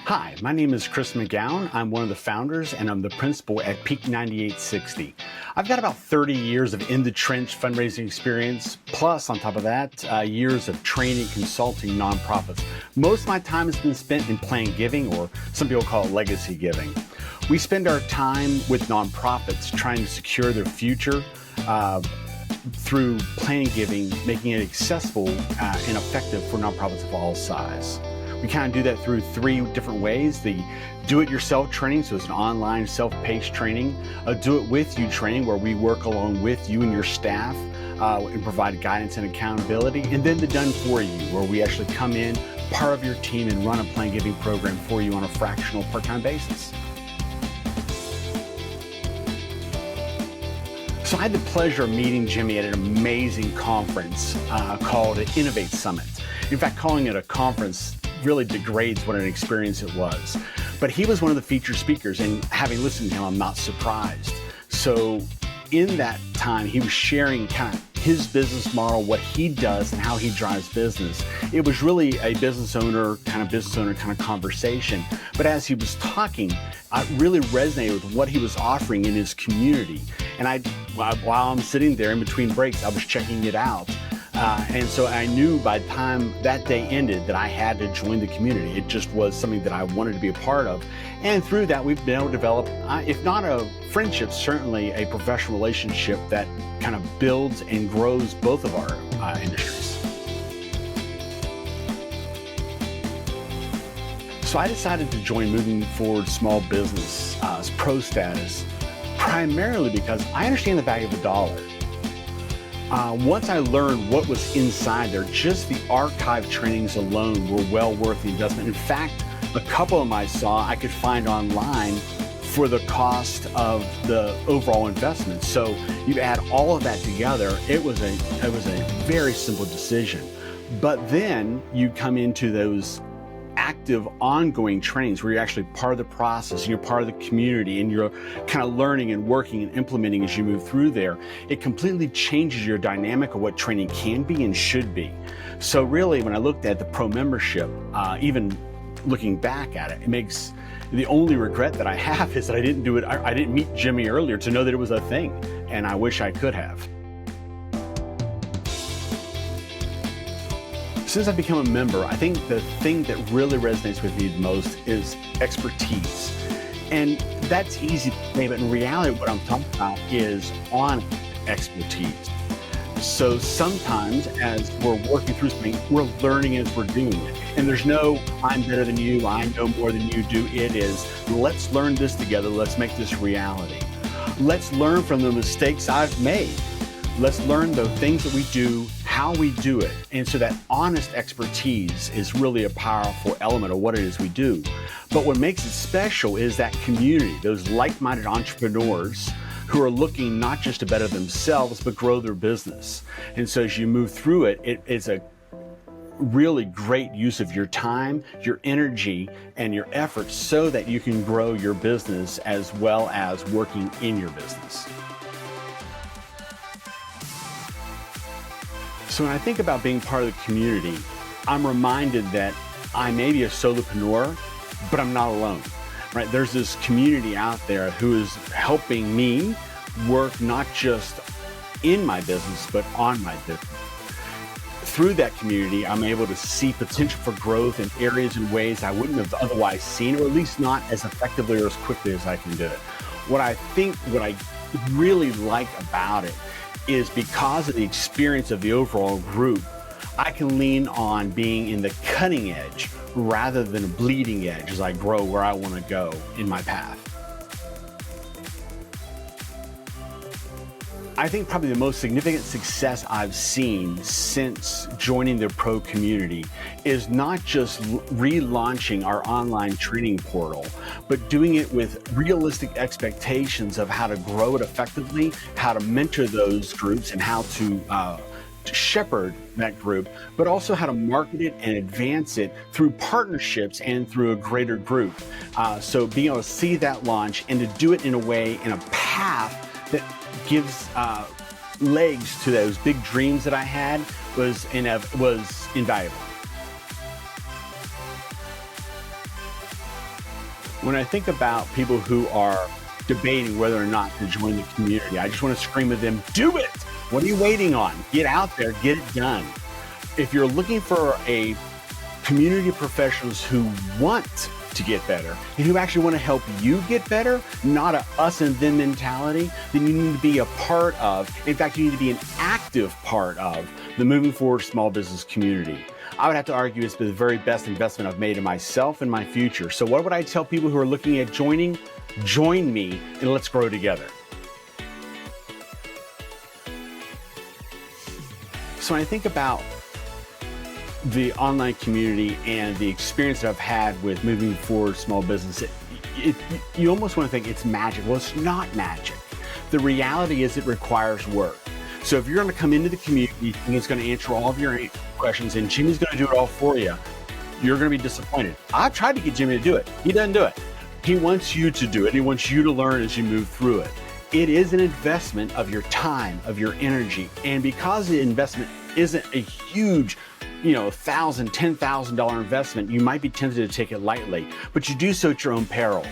Hi, my name is Chris McGowan. I'm one of the founders and I'm the principal at Peak 9860. I've got about 30 years of in-the-trench fundraising experience, plus on top of that, years of training, consulting nonprofits. Most of my time has been spent in plan giving, or some people call it legacy giving. We spend our time with nonprofits trying to secure their future through plan giving, making it accessible and effective for nonprofits of all size. We kind of do that through three different ways. The do-it-yourself training, so it's an online self-paced training. A do-it-with-you training, where we work along with you and your staff and provide guidance and accountability. And then the done-for-you, where we actually come in, part of your team, and run a plan giving program for you on a fractional part-time basis. So I had the pleasure of meeting Jimmy at an amazing conference called Innovate Summit. In fact, calling it a conference really degrades what an experience it was. But he was one of the featured speakers, and having listened to him, I'm not surprised. So in that time, he was sharing kind of his business model, what he does and how he drives business. It was really a business owner kind of conversation. But as he was talking, I really resonated with what he was offering in his community. And while I'm sitting there in between breaks, I was checking it out. And so I knew by the time that day ended that I had to join the community. It just was something that I wanted to be a part of. And through that, we've been able to develop, if not a friendship, certainly a professional relationship that kind of builds and grows both of our industries. So I decided to join Moving Forward Small Business Pro Status, primarily because I understand the value of a dollar. Once I learned what was inside there, just the archive trainings alone were well worth the investment. In fact, a couple of them I saw I could find online for the cost of the overall investment. So you add all of that together, it was a very simple decision. But then you come into those active ongoing trainings where you're actually part of the process and you're part of the community and you're kind of learning and working and implementing as you move through there. It completely changes your dynamic of what training can be and should be. So really, when I looked at the pro membership, even looking back at it, it makes the only regret that I have is that I didn't do it. I didn't meet Jimmy earlier to know that it was a thing, and I wish I could have. Since I've become a member, I think the thing that really resonates with me the most is expertise. And that's easy to say, but in reality, what I'm talking about is on expertise. So sometimes as we're working through something, we're learning as we're doing it. And there's no, I'm better than you, I know more than you do. It is, let's learn this together, let's make this reality. Let's learn from the mistakes I've made. Let's learn the things that we do, how we do it. And so that honest expertise is really a powerful element of what it is we do. But what makes it special is that community, those like-minded entrepreneurs who are looking not just to better themselves, but grow their business. And so as you move through it, it's a really great use of your time, your energy, and your efforts so that you can grow your business as well as working in your business. So when I think about being part of the community, I'm reminded that I may be a solopreneur, but I'm not alone, right? There's this community out there who is helping me work not just in my business, but on my business. Through that community, I'm able to see potential for growth in areas and ways I wouldn't have otherwise seen, or at least not as effectively or as quickly as I can do it. What I really like about it is because of the experience of the overall group, I can lean on being in the cutting edge rather than a bleeding edge as I grow where I want to go in my path. I think probably the most significant success I've seen since joining the pro community is not just relaunching our online training portal, but doing it with realistic expectations of how to grow it effectively, how to mentor those groups, and how to shepherd that group, but also how to market it and advance it through partnerships and through a greater group. So being able to see that launch and to do it in a way, in a path that gives legs to those big dreams that I had was invaluable. When I think about people who are debating whether or not to join the community, I just want to scream at them, do it! What are you waiting on? Get out there, get it done. If you're looking for a community of professionals who want to get better and who actually want to help you get better, not a us and them mentality, then you need to be a part of, in fact, you need to be an active part of the Moving Forward Small Business community. I would have to argue it's the very best investment I've made in myself and my future. So what would I tell people who are looking at joining? Join me and let's grow together. So when I think about the online community and the experience that I've had with Moving Forward Small Business, you almost want to think it's magic. Well, it's not magic. The reality is it requires work. So if you're going to come into the community and it's going to answer all of your questions and Jimmy's going to do it all for you, you're going to be disappointed. I've tried to get Jimmy to do it. He doesn't do it. He wants you to do it. He wants you to learn as you move through it. It is an investment of your time, of your energy. And because the investment isn't a huge, $1,000, $10,000 investment, you might be tempted to take it lightly, but you do so at your own peril.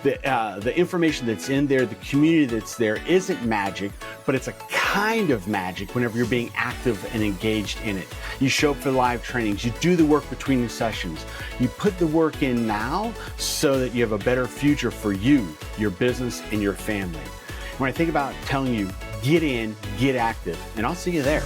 The information that's in there, the community that's there isn't magic, but it's a kind of magic whenever you're being active and engaged in it. You show up for live trainings, you do the work between the sessions. You put the work in now so that you have a better future for you, your business, and your family. When I think about telling you, get in, get active, and I'll see you there.